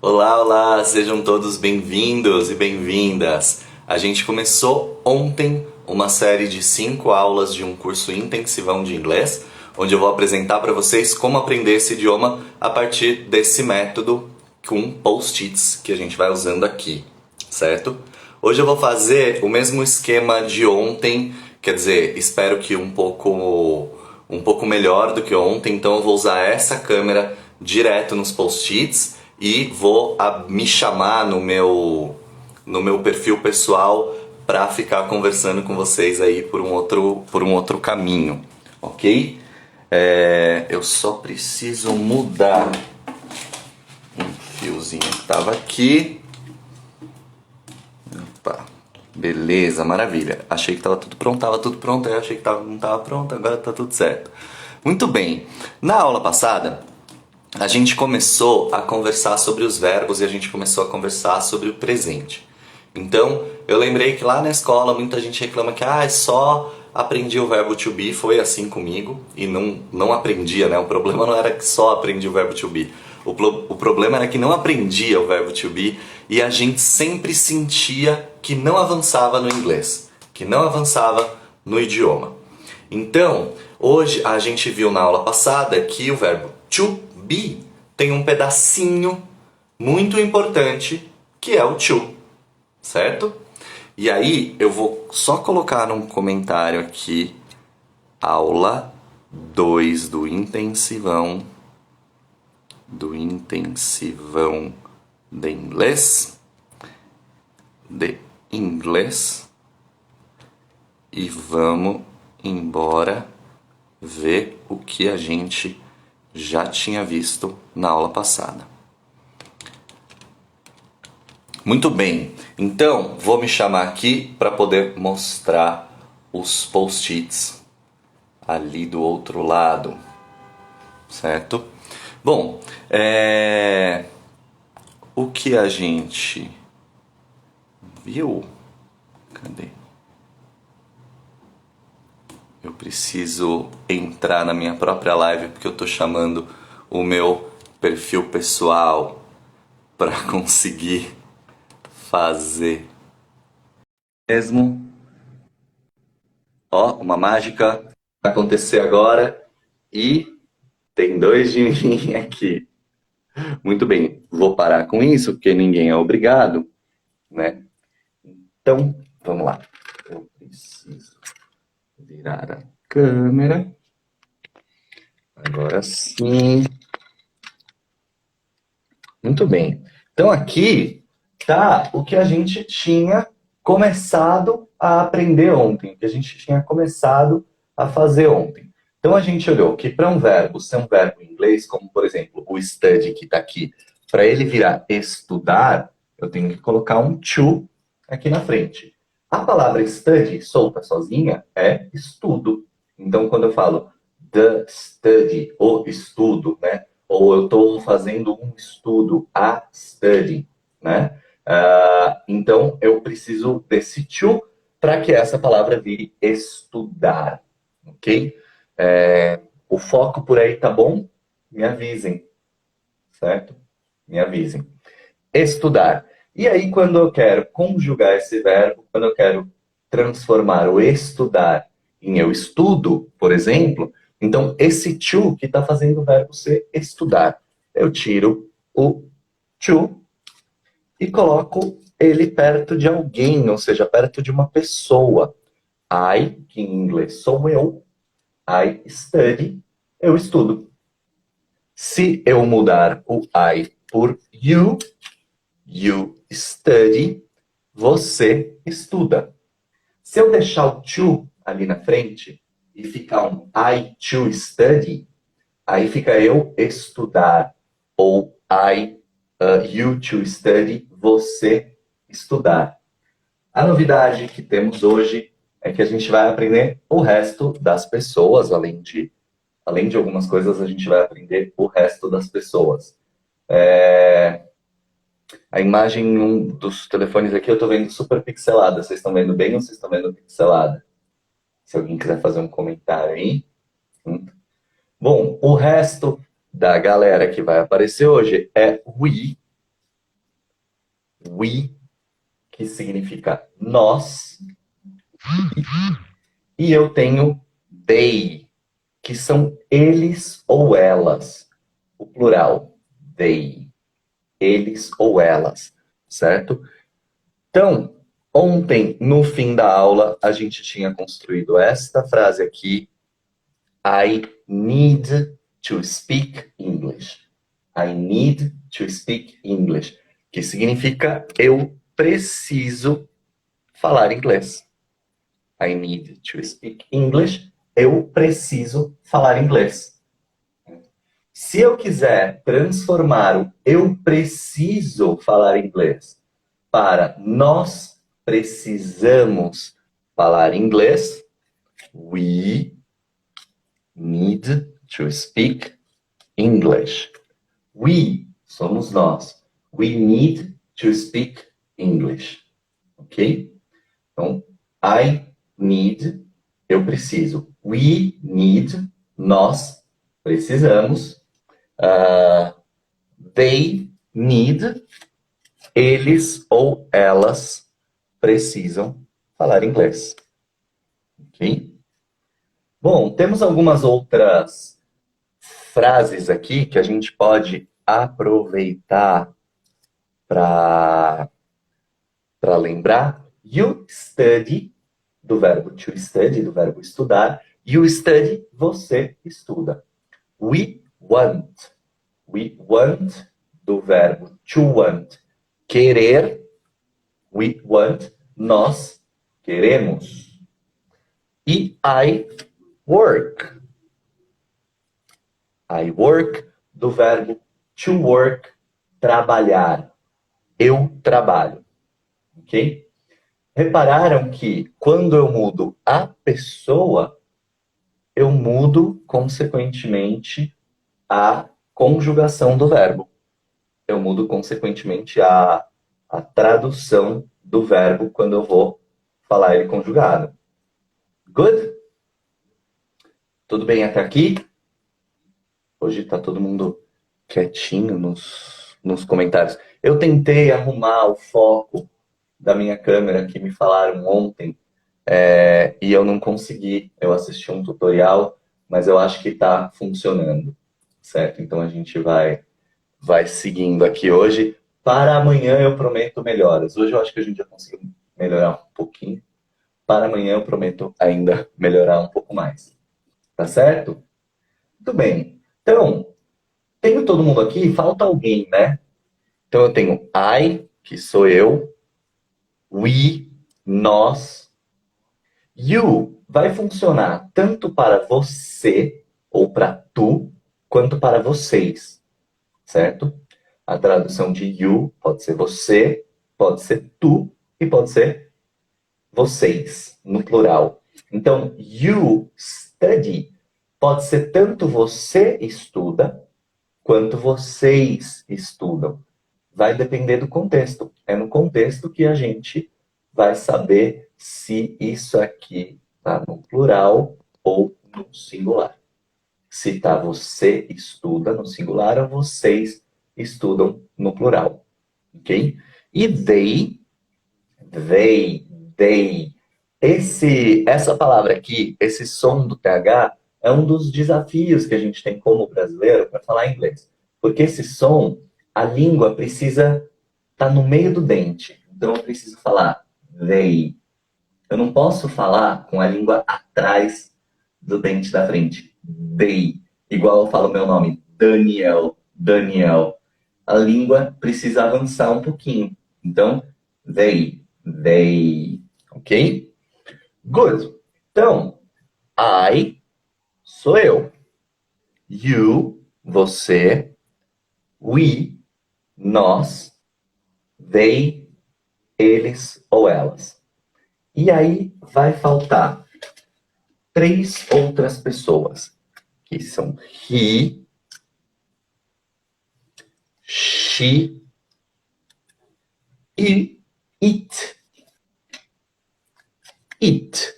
Olá, olá, sejam todos bem-vindos e bem-vindas. A gente começou ontem uma série de 5 aulas de um curso intensivão de inglês, onde eu vou apresentar para vocês como aprender esse idioma a partir desse método com post-its que a gente vai usando aqui, certo? Hoje eu vou fazer o mesmo esquema de ontem, quer dizer, espero que um pouco melhor do que ontem, então eu vou usar essa câmera direto nos post-its e vou me chamar no meu perfil pessoal para ficar conversando com vocês aí por um outro caminho, ok? Eu só preciso mudar um fiozinho que estava aqui. Opa, beleza, maravilha. Achei que estava tudo pronto, aí achei que não estava pronto, agora está tudo certo. Muito bem. Na aula passada, a gente começou a conversar sobre os verbos e a gente começou a conversar sobre o presente. Então, eu lembrei que lá na escola muita gente reclama que só aprendi o verbo to be, foi assim comigo, e não aprendia, né? O problema não era que só aprendi o verbo to be. O problema era que não aprendia o verbo to be e a gente sempre sentia que não avançava no inglês, que não avançava no idioma. Então, hoje a gente viu na aula passada que o verbo to be tem um pedacinho muito importante que é o to, certo? E aí eu vou só colocar num comentário aqui aula 2 do intensivão de inglês e vamos embora ver o que a gente já tinha visto na aula passada. Muito bem, então vou me chamar aqui para poder mostrar os post-its ali do outro lado, certo? Bom, o que a gente viu? Cadê? Eu preciso entrar na minha própria live porque eu tô chamando o meu perfil pessoal para conseguir fazer mesmo. Ó, uma mágica vai acontecer agora e tem dois de mim aqui. Muito bem, vou parar com isso porque ninguém é obrigado, né? Então, vamos lá. Eu preciso virar a câmera. Agora sim. Muito bem. Então aqui tá o que a gente tinha começado a aprender ontem, o que a gente tinha começado a fazer ontem. Então a gente olhou que para um verbo ser um verbo em inglês, como por exemplo o study que está aqui, para ele virar estudar, eu tenho que colocar um to aqui na frente. A palavra study solta sozinha é estudo. Então quando eu falo the study, o estudo, né? Ou eu estou fazendo um estudo, a study, né? Então, eu preciso desse to para que essa palavra vire estudar, ok? O foco por aí tá bom? Me avisem, certo? Me avisem. Estudar. E aí, quando eu quero conjugar esse verbo, quando eu quero transformar o estudar em eu estudo, por exemplo, então esse to que está fazendo o verbo ser estudar, eu tiro o to e coloco ele perto de alguém, ou seja, perto de uma pessoa. I, que em inglês sou eu, I study, eu estudo. Se eu mudar o I por you study, você estuda. Se eu deixar o to ali na frente e ficar um I to study, aí fica eu estudar. Ou you to study, você estudar. A novidade que temos hoje é que a gente vai aprender o resto das pessoas, além de algumas coisas, a gente vai aprender o resto das pessoas. A imagem em um dos telefones aqui eu estou vendo super pixelada. Vocês estão vendo bem ou vocês estão vendo pixelada? Se alguém quiser fazer um comentário aí. Bom, o resto da galera que vai aparecer hoje é we, we, que significa nós, e eu tenho they, que são eles ou elas, o plural, they, eles ou elas, certo? Então, ontem, no fim da aula, a gente tinha construído esta frase aqui, I need to speak English. I need to speak English, que significa eu preciso falar inglês. I need to speak English, eu preciso falar inglês. Se eu quiser transformar o eu preciso falar inglês para nós precisamos falar inglês, we need to speak English. We somos nós. We need to speak English. Ok? Então, I need, eu preciso. We need, nós precisamos. They need, eles ou elas precisam falar inglês. Ok? Bom, temos algumas outras frases aqui que a gente pode aproveitar para lembrar. You study, do verbo to study, do verbo estudar. You study, você estuda. We want, do verbo to want, querer. We want, nós queremos. E I work. I work, do verbo to work, trabalhar. Eu trabalho. Ok? Repararam que quando eu mudo a pessoa, eu mudo, consequentemente, a conjugação do verbo. Eu mudo, consequentemente, a tradução do verbo quando eu vou falar ele conjugado. Good? Tudo bem até aqui? Hoje está todo mundo quietinho nos comentários. Eu tentei arrumar o foco da minha câmera que me falaram ontem e eu não consegui. Eu assisti um tutorial, mas eu acho que está funcionando, certo? Então a gente vai seguindo aqui hoje. Para amanhã eu prometo melhoras. Hoje eu acho que a gente já conseguiu melhorar um pouquinho. Para amanhã eu prometo ainda melhorar um pouco mais. Tá certo? Muito bem. Então, tenho todo mundo aqui, falta alguém, né? Então eu tenho I, que sou eu, we, nós, you vai funcionar tanto para você ou para tu, quanto para vocês, certo? A tradução de you pode ser você, pode ser tu e pode ser vocês, no plural. Então, you study pode ser tanto você estuda, quanto vocês estudam. Vai depender do contexto. É no contexto que a gente vai saber se isso aqui está no plural ou no singular. Se está você estuda no singular ou vocês estudam no plural. Ok? E they. Essa palavra aqui, esse som do TH, é um dos desafios que a gente tem como brasileiro para falar inglês. Porque esse som, a língua precisa estar no meio do dente. Então eu preciso falar they. Eu não posso falar com a língua atrás do dente da frente. They. Igual eu falo meu nome, Daniel. A língua precisa avançar um pouquinho. Então, they. Ok? Good. Então, I sou eu. You, você. We, nós. They, eles ou elas. E aí vai faltar 3 outras pessoas, que são he, she e it. It,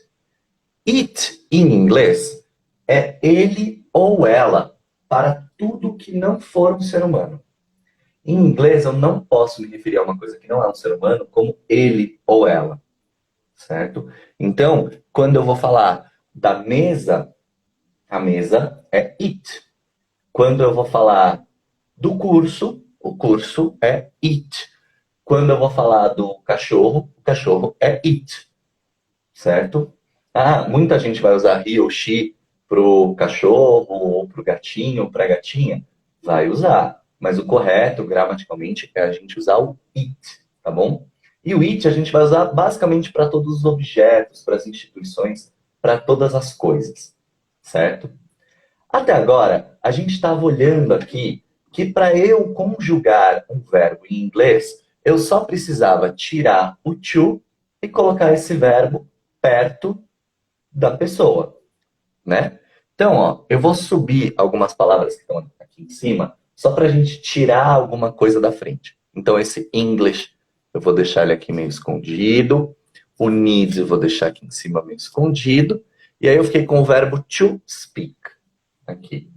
em inglês, é ele ou ela para tudo que não for um ser humano. Em inglês, eu não posso me referir a uma coisa que não é um ser humano como ele ou ela, certo? Então, quando eu vou falar da mesa, a mesa é it. Quando eu vou falar do curso, o curso é it. Quando eu vou falar do cachorro, o cachorro é it, certo? Ah, muita gente vai usar he ou she pro cachorro, ou pro gatinho, ou pra gatinha. Vai usar. Mas o correto, gramaticalmente, é a gente usar o it, tá bom? E o it a gente vai usar basicamente para todos os objetos, para as instituições, para todas as coisas, certo? Até agora, a gente estava olhando aqui que para eu conjugar um verbo em inglês, eu só precisava tirar o to e colocar esse verbo perto da pessoa, né? Então, ó, eu vou subir algumas palavras que estão aqui em cima, só para a gente tirar alguma coisa da frente. Então, esse English, eu vou deixar ele aqui meio escondido. O need, eu vou deixar aqui em cima meio escondido. E aí eu fiquei com o verbo to speak aqui.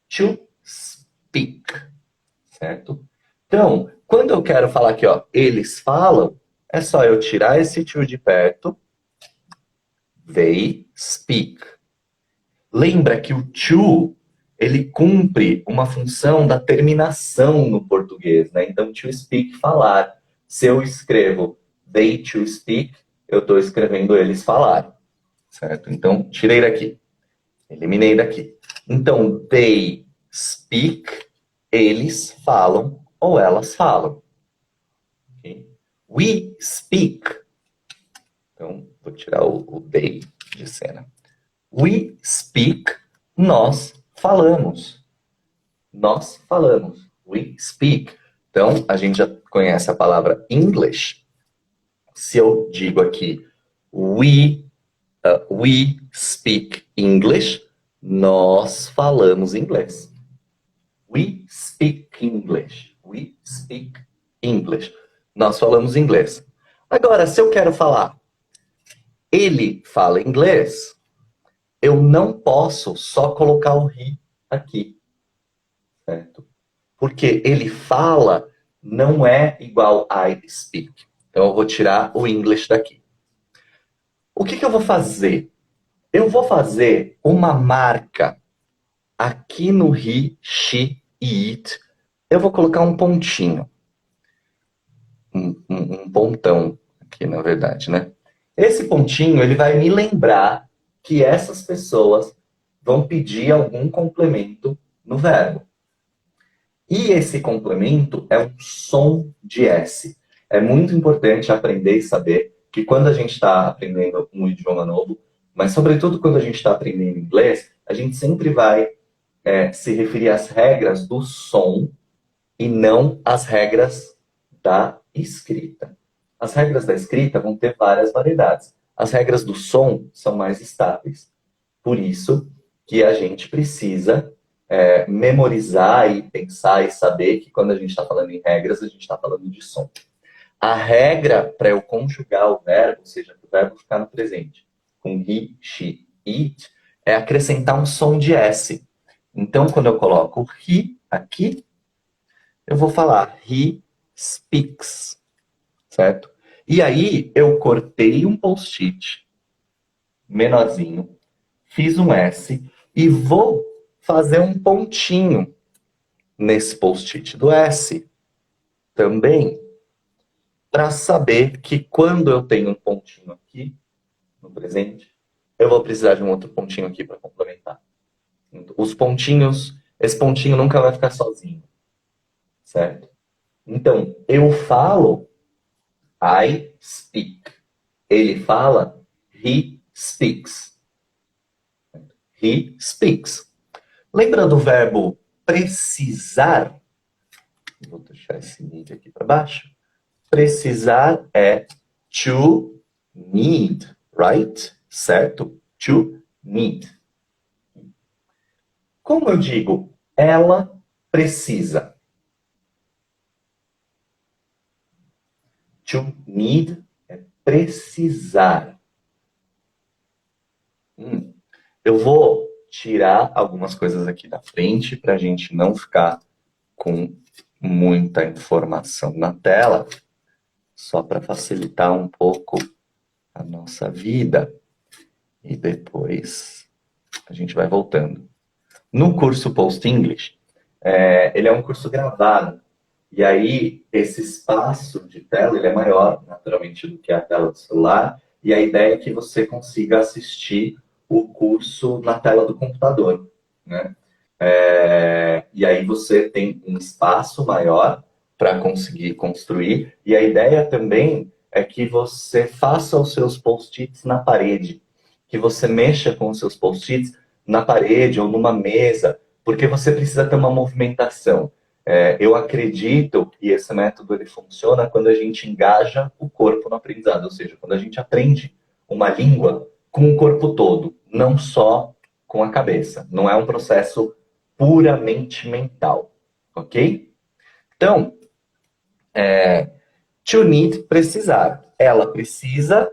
To speak, certo? Então, quando eu quero falar aqui, ó, eles falam, é só eu tirar esse to de perto. They speak. Lembra que o to, ele cumpre uma função da terminação no português, né? Então, to speak, falar. Se eu escrevo they to speak, eu estou escrevendo eles falarem, certo? Então, tirei daqui. Eliminei daqui. Então, they speak, eles falam ou elas falam. Okay? We speak. Então, vou tirar o they de cena. We speak, nós falamos. Nós falamos. We speak. Então, a gente já conhece a palavra English. Se eu digo aqui we speak English, nós falamos inglês. We speak English. We speak English. Nós falamos inglês. Agora, se eu quero falar ele fala inglês, eu não posso só colocar o he aqui, certo? Porque ele fala não é igual I speak. Então eu vou tirar o English daqui. O que eu vou fazer? Eu vou fazer uma marca aqui no he, she e it. Eu vou colocar um pontinho. Um pontão aqui, na verdade, né? Esse pontinho, ele vai me lembrar que essas pessoas vão pedir algum complemento no verbo. E esse complemento é um som de S. É muito importante aprender e saber que quando a gente está aprendendo um idioma novo, mas sobretudo quando a gente está aprendendo inglês, a gente sempre vai se referir às regras do som e não às regras da escrita. As regras da escrita vão ter várias variedades. As regras do som são mais estáveis. Por isso que a gente precisa memorizar e pensar e saber que quando a gente está falando em regras, a gente está falando de som. A regra para eu conjugar o verbo, ou seja, para o verbo ficar no presente, com he, she, it, é acrescentar um som de S. Então, quando eu coloco o he aqui, eu vou falar he speaks, certo? E aí, eu cortei um post-it menorzinho, fiz um S e vou fazer um pontinho nesse post-it do S também, para saber que quando eu tenho um pontinho aqui no presente, eu vou precisar de um outro pontinho aqui para complementar. Os pontinhos, esse pontinho nunca vai ficar sozinho, certo? Então, eu falo, I speak. Ele fala, he speaks. He speaks. Lembra do verbo precisar? Vou deixar esse need aqui para baixo. Precisar é to need, right? Certo? To need. Como eu digo, ela precisa. To need é precisar. Eu vou tirar algumas coisas aqui da frente para a gente não ficar com muita informação na tela, só para facilitar um pouco a nossa vida. E depois a gente vai voltando. No curso Post English, ele é um curso gravado. E aí, esse espaço de tela ele é maior, naturalmente, do que a tela do celular. E a ideia é que você consiga assistir o curso na tela do computador, né? E aí você tem um espaço maior para conseguir construir. E a ideia também é que você faça os seus post-its na parede, que você mexa com os seus post-its na parede ou numa mesa, porque você precisa ter uma movimentação. Eu acredito que esse método ele funciona quando a gente engaja o corpo no aprendizado, ou seja, quando a gente aprende uma língua com o corpo todo, não só com a cabeça. Não é um processo puramente mental, ok? Então, to need, precisar. Ela precisa,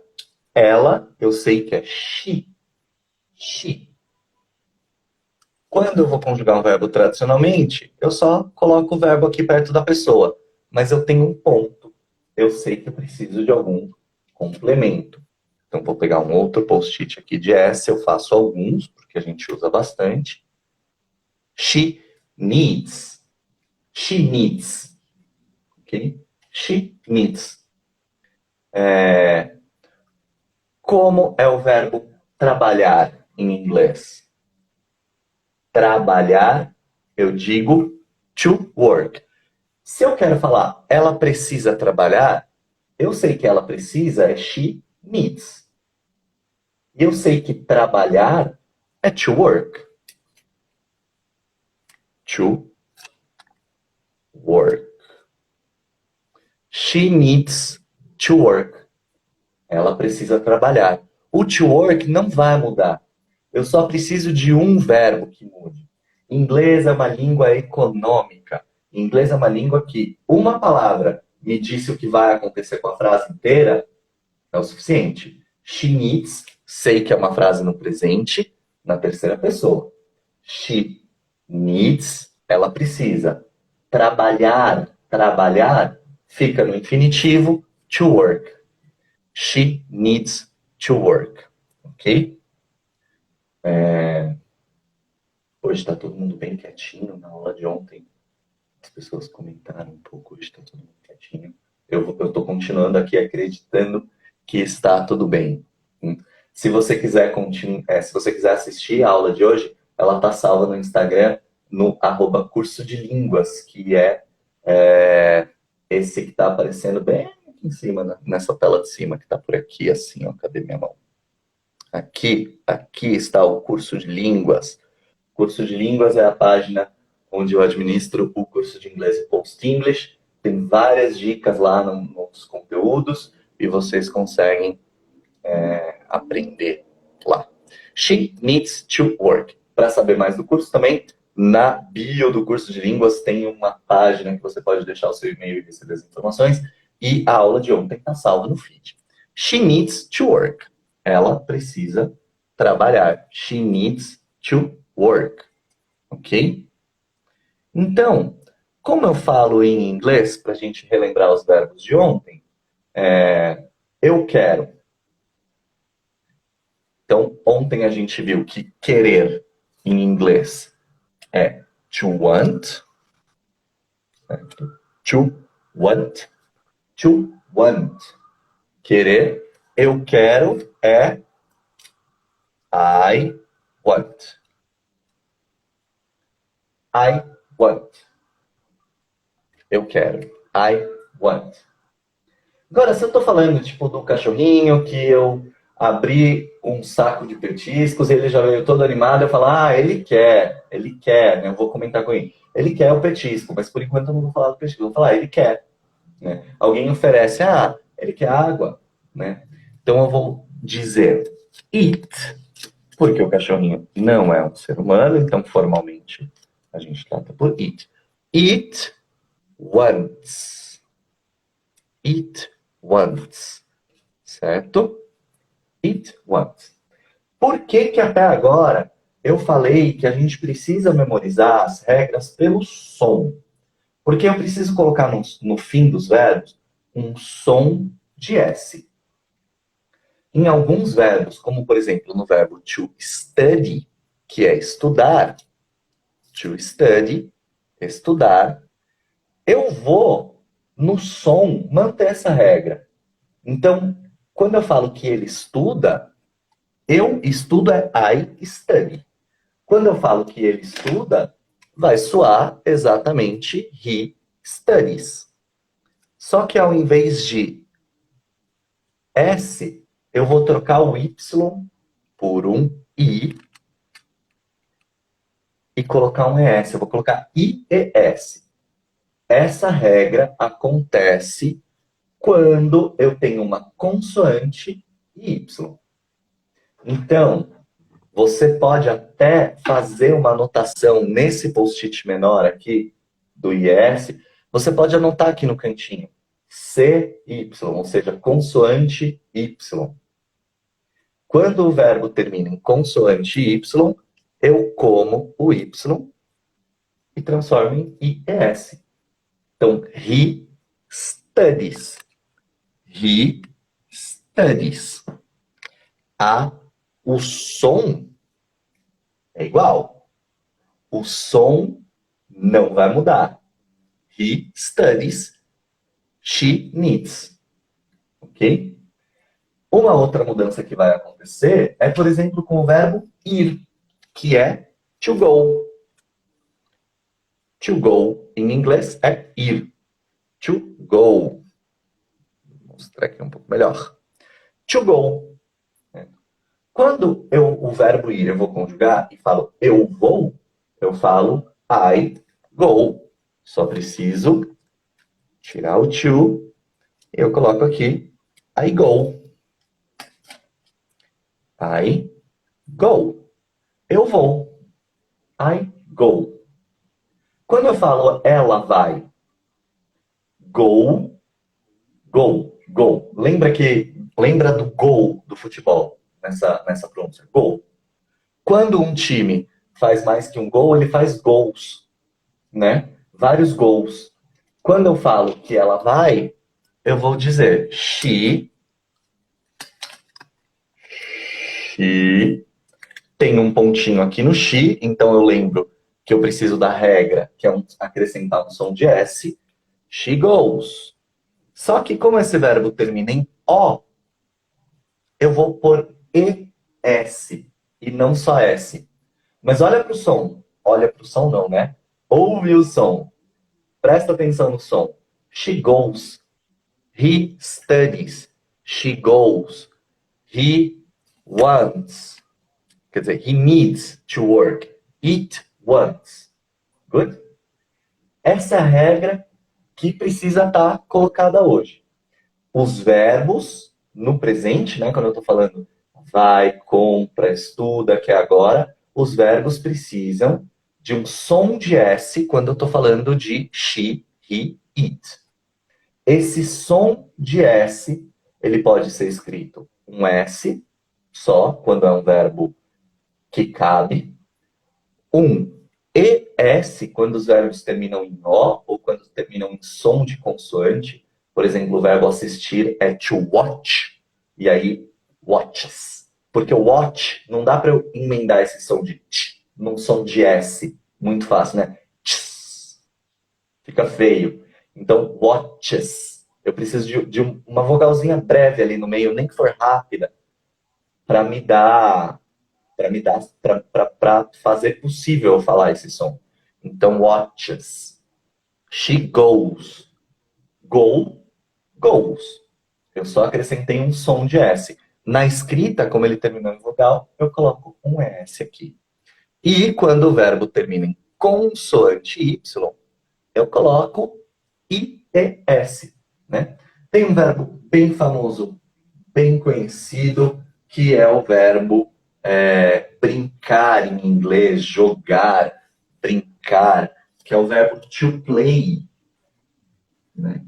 ela, eu sei que é she. She. Quando eu vou conjugar um verbo tradicionalmente, eu só coloco o verbo aqui perto da pessoa. Mas eu tenho um ponto. Eu sei que eu preciso de algum complemento. Então, vou pegar um outro post-it aqui de S, eu faço alguns, porque a gente usa bastante. She needs. She needs. Ok? She needs. Como é o verbo trabalhar em inglês? Trabalhar, eu digo to work. Se eu quero falar ela precisa trabalhar, eu sei que ela precisa é she needs. E eu sei que trabalhar é to work. To work. She needs to work. Ela precisa trabalhar. O to work não vai mudar. Eu só preciso de um verbo que mude. Inglês é uma língua econômica. Inglês é uma língua que uma palavra me disse o que vai acontecer com a frase inteira é o suficiente. She needs, sei que é uma frase no presente, na terceira pessoa. She needs, ela precisa. Trabalhar, trabalhar, fica no infinitivo, to work. She needs to work. Ok? Hoje está todo mundo bem quietinho. Na aula de ontem, as pessoas comentaram um pouco. Hoje está todo mundo quietinho. Eu estou continuando aqui acreditando que está tudo bem. Se você quiser se você quiser assistir a aula de hoje, ela está salva no Instagram, no @curso de línguas, que é esse que está aparecendo bem aqui em cima, nessa tela de cima, que está por aqui, assim, ó. Cadê minha mão? Aqui está o curso de línguas. O curso de línguas é a página onde eu administro o curso de inglês e Post English. Tem várias dicas lá nos conteúdos e vocês conseguem aprender lá. She needs to work. Para saber mais do curso também, na bio do curso de línguas tem uma página que você pode deixar o seu e-mail e receber as informações. E a aula de ontem está salva no feed. She needs to work. Ela precisa trabalhar. She needs to work. Ok? Então, como eu falo em inglês, para a gente relembrar os verbos de ontem, eu quero. Então, ontem a gente viu que querer em inglês é to want. To want. To want. Querer. Eu quero é I want. I want. Eu quero. I want. Agora, se eu estou falando, tipo, do cachorrinho que eu abri um saco de petiscos, ele já veio todo animado, eu falo, ele quer, né? Eu vou comentar com ele. Ele quer o petisco, mas por enquanto eu não vou falar do petisco, eu vou falar, ele quer. Né? Alguém oferece, ele quer água, né? Então eu vou dizer eat, porque o cachorrinho não é um ser humano, então formalmente a gente trata por eat. Eat wants. Eat wants. Certo? Eat wants. Por que que até agora eu falei que a gente precisa memorizar as regras pelo som? Porque eu preciso colocar no fim dos verbos um som de S. Em alguns verbos, como por exemplo no verbo to study, que é estudar, to study, estudar, eu vou no som manter essa regra. Então, quando eu falo que ele estuda, eu estudo é I study. Quando eu falo que ele estuda, vai soar exatamente he studies. Só que ao invés de S, eu vou trocar o Y por um I e colocar um ES. Eu vou colocar IES. Essa regra acontece quando eu tenho uma consoante e Y. Então, você pode até fazer uma anotação nesse post-it menor aqui do IES. Você pode anotar aqui no cantinho. CY, ou seja, consoante Y. Quando o verbo termina em consoante Y, eu como o Y e transformo em IES. Então, he studies. He studies. O som é igual. O som não vai mudar. He studies. She needs. Ok? Uma outra mudança que vai acontecer é, por exemplo, com o verbo ir, que é to go. To go, em inglês, é ir. To go. Vou mostrar aqui um pouco melhor. To go. Quando o verbo ir eu vou conjugar e falo eu vou, eu falo I go. Só preciso tirar o to e eu coloco aqui I go. I go. Eu vou. I go. Quando eu falo ela vai, go, go, go. Lembra do gol do futebol nessa pronúncia? Go. Quando um time faz mais que um gol, ele faz gols, né? Vários gols. Quando eu falo que ela vai, eu vou dizer she tem um pontinho aqui no she, então eu lembro que eu preciso da regra, que é acrescentar um som de S. She goes. Só que como esse verbo termina em O, eu vou pôr ES e não só S. Mas olha para o som. Olha para o som não, né? Ouve o som. Presta atenção no som. She goes. He studies. She goes. He wants. Quer dizer, he needs to work. It wants. Good? Essa é a regra que precisa estar colocada hoje. Os verbos no presente, né, quando eu estou falando vai, compra, estuda, que é agora, os verbos precisam de um som de S quando eu estou falando de she, he, it. Esse som de S, ele pode ser escrito um S só, quando é um verbo que cabe, um ES, quando os verbos terminam em O, ou quando terminam em som de consoante. Por exemplo, o verbo assistir é to watch, e aí watches. Porque o watch, não dá para eu emendar esse som de t num som de S. Muito fácil, né? Tss. Fica feio. Então, watches. Eu preciso de uma vogalzinha breve ali no meio, nem que for rápida, para fazer possível eu falar esse som. Então, watches. She goes. Go, goes. Eu só acrescentei um som de S. Na escrita, como ele terminou em vogal, eu coloco um S aqui. E quando o verbo termina em consoante Y, eu coloco IES. Né? Tem um verbo bem famoso, bem conhecido, que é o verbo brincar em inglês, jogar, brincar, que é o verbo to play. Né?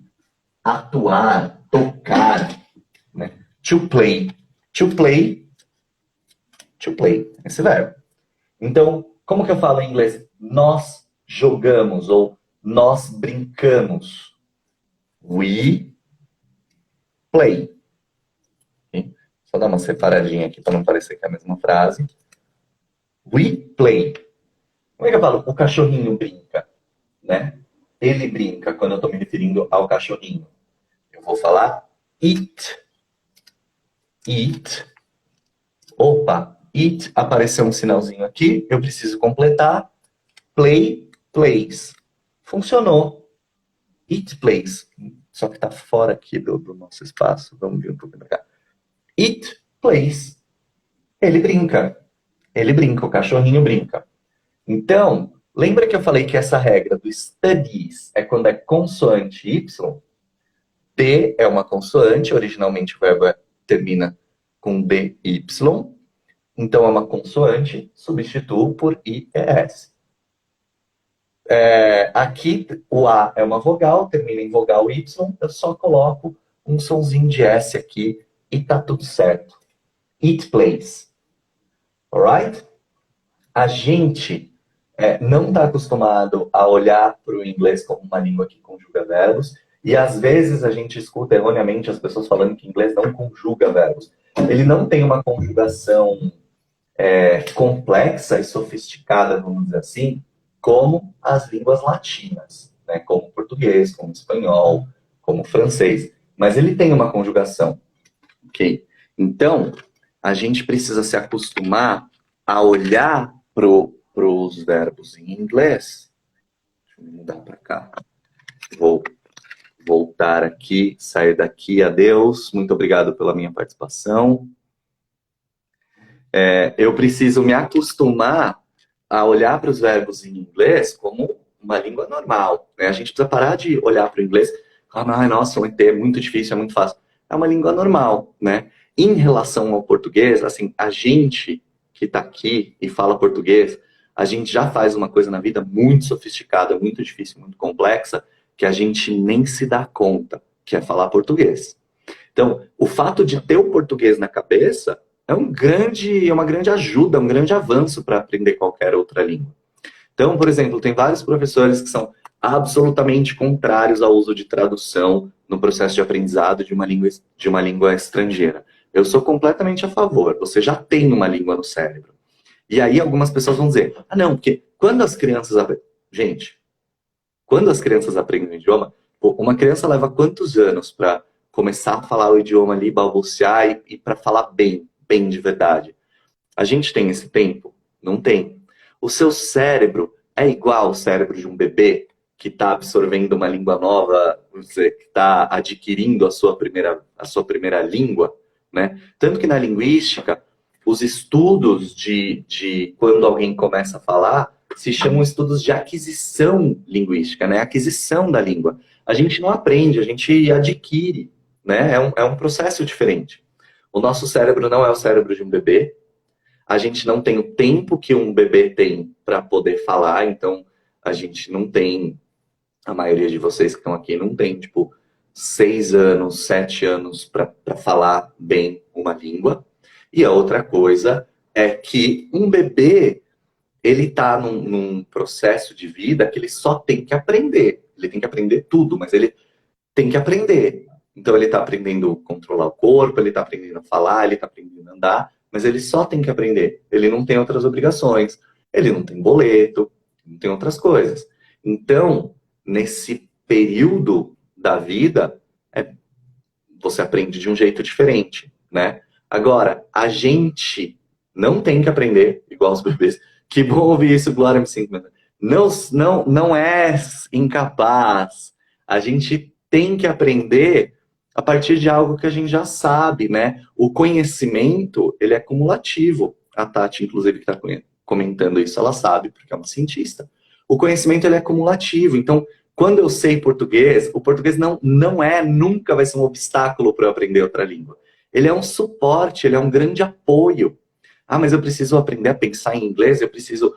Atuar, tocar. Né? To play. To play. To play. Esse verbo. Então, como que eu falo em inglês? Nós jogamos ou nós brincamos. We play. Okay? Só dar uma separadinha aqui para não parecer que é a mesma frase. We play. Como é que eu falo? O cachorrinho brinca, né? Ele brinca quando eu estou me referindo ao cachorrinho. Eu vou falar it. It. Opa, it apareceu um sinalzinho aqui, eu preciso completar. Play, plays. Funcionou. It plays. Só que está fora aqui do nosso espaço. Vamos vir um pouquinho para cá. It plays. Ele brinca. Ele brinca, o cachorrinho brinca. Então, lembra que eu falei que essa regra do studies é quando é consoante Y? D é uma consoante, originalmente o verbo termina com DY. Então é uma consoante, substituo por IES. Aqui o A é uma vogal, termina em vogal Y, eu só coloco um sonzinho de S aqui e tá tudo certo. It plays. Alright? A gente não está acostumado a olhar para o inglês como uma língua que conjuga verbos, e às vezes a gente escuta erroneamente as pessoas falando que inglês não conjuga verbos. Ele não tem uma conjugação complexa e sofisticada, vamos dizer assim, como as línguas latinas, né? Como o português, como o espanhol, como o francês. Mas ele tem uma conjugação. Ok? Então, a gente precisa se acostumar a olhar para os verbos em inglês. Deixa eu mudar para cá. Vou voltar aqui, sair daqui. Adeus. Muito obrigado pela minha participação. Eu preciso me acostumar a olhar para os verbos em inglês como uma língua normal, né? A gente precisa parar de olhar para o inglês e falar, nossa, o ET é muito difícil, é muito fácil. É uma língua normal, né? Em relação ao português, assim, a gente que está aqui e fala português, a gente já faz uma coisa na vida muito sofisticada, muito difícil, muito complexa, que a gente nem se dá conta, que é falar português. Então, o fato de ter o português na cabeça é uma grande ajuda, um grande avanço para aprender qualquer outra língua. Então, por exemplo, tem vários professores que são absolutamente contrários ao uso de tradução no processo de aprendizado de uma língua estrangeira. Eu sou completamente a favor. Você já tem uma língua no cérebro. E aí algumas pessoas vão dizer, não, porque quando as crianças aprendem... Gente, quando as crianças aprendem o idioma, uma criança leva quantos anos para começar a falar o idioma ali, balbuciar e para falar bem de verdade? A gente tem esse tempo? Não tem. O seu cérebro é igual ao cérebro de um bebê que está absorvendo uma língua nova, que está adquirindo a sua primeira língua, né? Tanto que na linguística, os estudos de quando alguém começa a falar se chamam estudos de aquisição linguística, né? Aquisição da língua. A gente não aprende, a gente adquire, né? É um processo diferente. O nosso cérebro não é o cérebro de um bebê. A gente não tem o tempo que um bebê tem para poder falar, então a gente não tem, a maioria de vocês que estão aqui não tem, tipo, 6 anos, 7 anos para falar bem uma língua. E a outra coisa é que um bebê, ele está num processo de vida que ele só tem que aprender. Ele tem que aprender tudo, mas ele tem que aprender. Então ele está aprendendo a controlar o corpo, ele está aprendendo a falar, ele está aprendendo a andar, mas ele só tem que aprender. Ele não tem outras obrigações, ele não tem boleto, não tem outras coisas. Então, nesse período da vida, você aprende de um jeito diferente, né? Agora, a gente não tem que aprender igual os bebês. Que bom ouvir isso, Glória, me sinto. Não é incapaz. A gente tem que aprender a partir de algo que a gente já sabe, né? O conhecimento, ele é cumulativo. A Tati, inclusive, que está comentando isso, ela sabe, porque é uma cientista. O conhecimento, ele é cumulativo. Então, quando eu sei português, o português nunca vai ser um obstáculo para eu aprender outra língua. Ele é um suporte, ele é um grande apoio. Ah, mas eu preciso aprender a pensar em inglês, eu preciso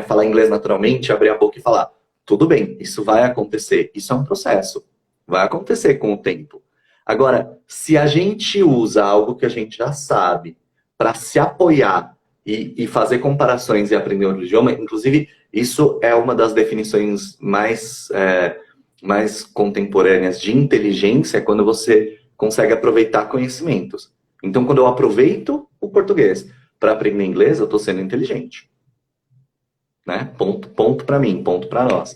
falar inglês naturalmente, abrir a boca e falar. Tudo bem, isso vai acontecer. Isso é um processo. Vai acontecer com o tempo. Agora, se a gente usa algo que a gente já sabe para se apoiar e fazer comparações e aprender outro idioma, inclusive Isso é uma das definições mais contemporâneas de inteligência, é quando você consegue aproveitar conhecimentos. Então, quando eu aproveito o português para aprender inglês, eu estou sendo inteligente. Né? Ponto para mim, ponto para nós.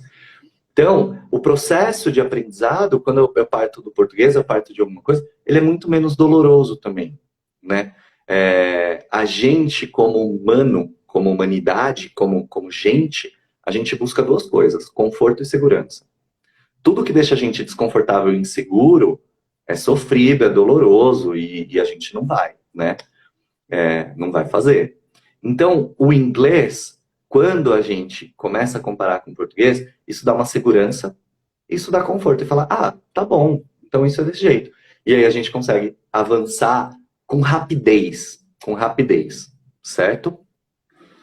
Então, o processo de aprendizado, quando eu parto do português, eu parto de alguma coisa, ele é muito menos doloroso também, né? A gente, como humano, como humanidade, como gente, a gente busca duas coisas, conforto e segurança. Tudo que deixa a gente desconfortável e inseguro é sofrido, é doloroso e a gente não vai, né? Não vai fazer. Então, o inglês, quando a gente começa a comparar com o português, isso dá uma segurança, isso dá conforto. E fala, tá bom, então isso é desse jeito. E aí a gente consegue avançar com rapidez, certo?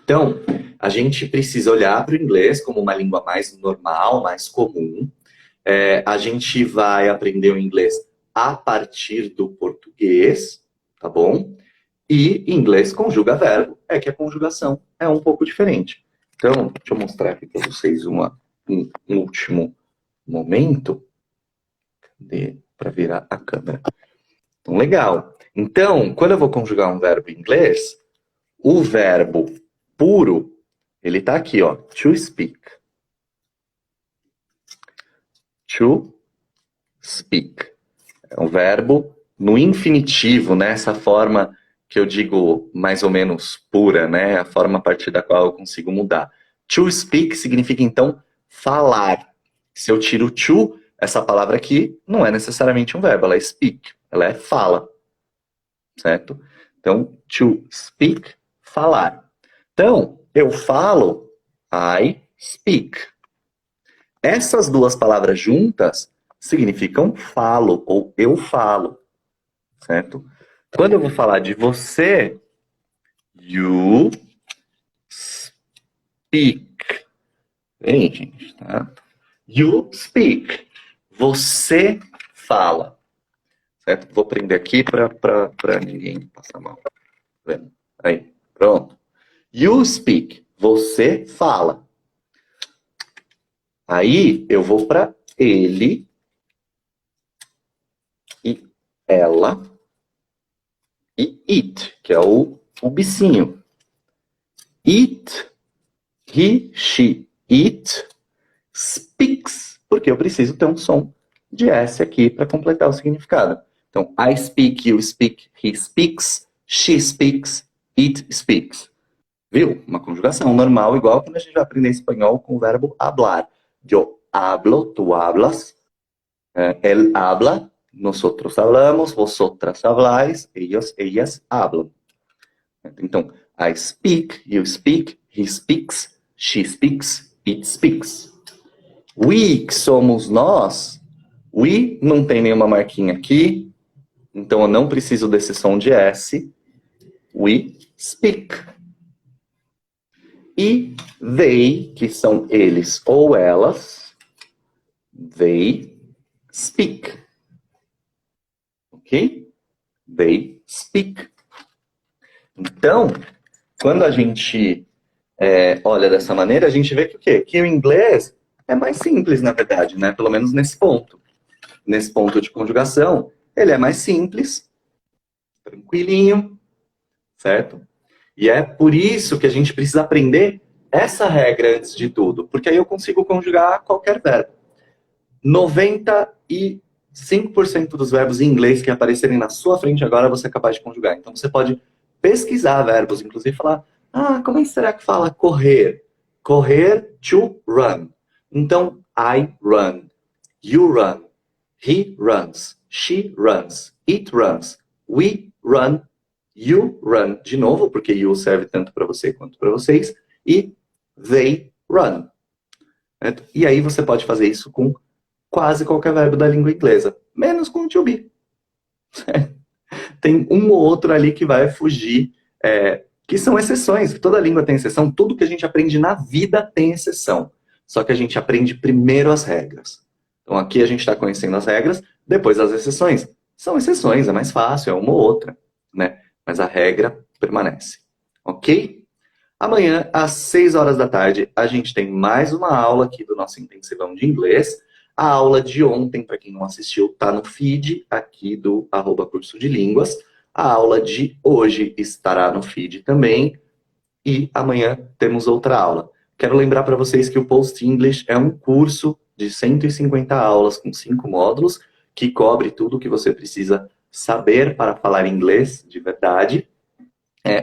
Então, a gente precisa olhar para o inglês como uma língua mais normal, mais comum. A gente vai aprender o inglês a partir do português, tá bom? E inglês conjuga verbo, que a conjugação é um pouco diferente. Então, deixa eu mostrar aqui para vocês um último momento. Cadê? Para virar a câmera. Então, legal. Então, quando eu vou conjugar um verbo em inglês, o verbo puro, ele tá aqui, ó, to speak. To speak. É um verbo no infinitivo, né? Essa forma que eu digo mais ou menos pura, né? A forma a partir da qual eu consigo mudar. To speak significa, então, falar. Se eu tiro to, essa palavra aqui não é necessariamente um verbo, ela é speak, ela é fala. Certo? Então, to speak, falar. Então, eu falo, I speak. Essas duas palavras juntas significam falo ou eu falo. Certo? Quando eu vou falar de você, you speak. Bem, gente, tá? You speak. Você fala. Certo? Vou prender aqui para ninguém passar mal. Tá vendo? Aí, pronto. You speak. Você fala. Aí eu vou para ele e ela e it, que é o bicinho. It, he, she, it speaks, porque eu preciso ter um som de S aqui para completar o significado. Então, I speak, you speak, he speaks, she speaks, it speaks. Viu? Uma conjugação normal, igual quando a gente vai aprender espanhol com o verbo hablar. Yo hablo, tú hablas, él habla, nosotros hablamos, vosotras habláis, ellos, ellas hablam. Então, I speak, you speak, he speaks, she speaks, it speaks. We, que somos nós, we não tem nenhuma marquinha aqui, então eu não preciso desse som de S. We speak. E they, que são eles ou elas, they speak. Ok? They speak. Então, quando a gente olha dessa maneira, a gente vê que o quê? Que o inglês é mais simples, na verdade, né? Pelo menos nesse ponto. Nesse ponto de conjugação, ele é mais simples, tranquilinho, certo? E é por isso que a gente precisa aprender essa regra antes de tudo, porque aí eu consigo conjugar qualquer verbo. 95% dos verbos em inglês que aparecerem na sua frente agora você é capaz de conjugar. Então você pode pesquisar verbos, inclusive falar, como é que será que fala correr? Correr, to run. Então, I run, you run, he runs, she runs, it runs, we run, you run, de novo, porque you serve tanto para você quanto para vocês, e they run. Certo? E aí você pode fazer isso com quase qualquer verbo da língua inglesa, menos com to be. Tem um ou outro ali que vai fugir, que são exceções. Toda língua tem exceção, tudo que a gente aprende na vida tem exceção. Só que a gente aprende primeiro as regras. Então aqui a gente está conhecendo as regras, depois as exceções. São exceções, é mais fácil, é uma ou outra, né? Mas a regra permanece. Ok? Amanhã, às 6 horas da tarde, a gente tem mais uma aula aqui do nosso intensivão de inglês. A aula de ontem, para quem não assistiu, está no feed aqui do @curso de línguas. A aula de hoje estará no feed também. E amanhã temos outra aula. Quero lembrar para vocês que o Post English é um curso de 150 aulas com 5 módulos, que cobre tudo o que você precisa saber para falar inglês de verdade.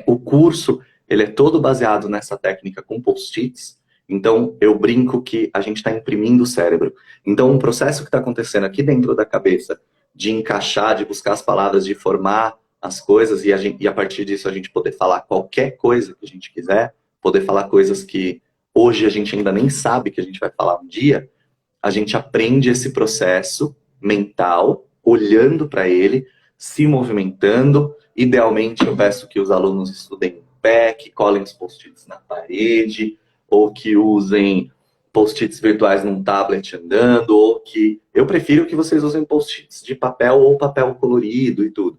O curso, ele é todo baseado nessa técnica com post-its. Então, eu brinco que a gente está imprimindo o cérebro. Então, um processo que está acontecendo aqui dentro da cabeça, de encaixar, de buscar as palavras, de formar as coisas, e a partir disso a gente poder falar qualquer coisa que a gente quiser, poder falar coisas que hoje a gente ainda nem sabe que a gente vai falar um dia, a gente aprende esse processo mental, olhando para ele, se movimentando. Idealmente, eu peço que os alunos estudem em pé, que colhem os post-its na parede, ou que usem post-its virtuais num tablet andando, ou que... Eu prefiro que vocês usem post-its de papel ou papel colorido e tudo.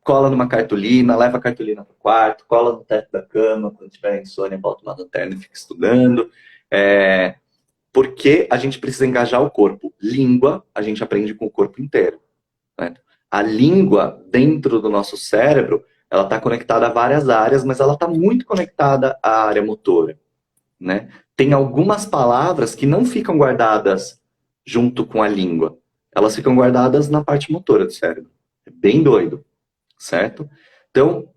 Cola numa cartolina, leva a cartolina para o quarto, cola no teto da cama, quando tiver insônia, bota uma lanterna e fica estudando. Porque a gente precisa engajar o corpo. Língua, a gente aprende com o corpo inteiro. Né? A língua, dentro do nosso cérebro, ela está conectada a várias áreas, mas ela está muito conectada à área motora. Né? Tem algumas palavras que não ficam guardadas junto com a língua. Elas ficam guardadas na parte motora do cérebro. É bem doido, certo? Então,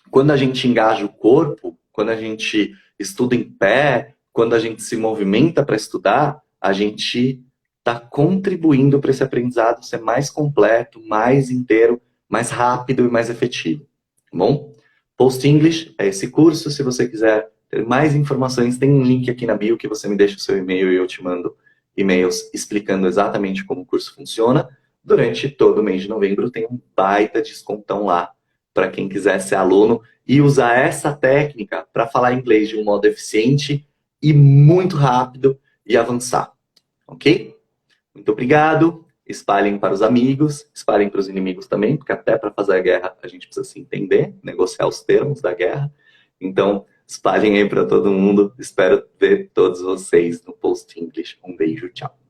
quando a gente engaja o corpo, quando a gente estuda em pé, quando a gente se movimenta para estudar, a gente está contribuindo para esse aprendizado ser mais completo, mais inteiro, mais rápido e mais efetivo. Tá bom? Post English é esse curso. Se você quiser ter mais informações, tem um link aqui na bio que você me deixa o seu e-mail e eu te mando e-mails explicando exatamente como o curso funciona. Durante todo o mês de novembro tem um baita descontão lá para quem quiser ser aluno e usar essa técnica para falar inglês de um modo eficiente e muito rápido e avançar. Ok? Muito obrigado. Espalhem para os amigos, espalhem para os inimigos também, porque até para fazer a guerra a gente precisa se entender, negociar os termos da guerra. Então, espalhem aí para todo mundo. Espero ver todos vocês no Post English. Um beijo, tchau.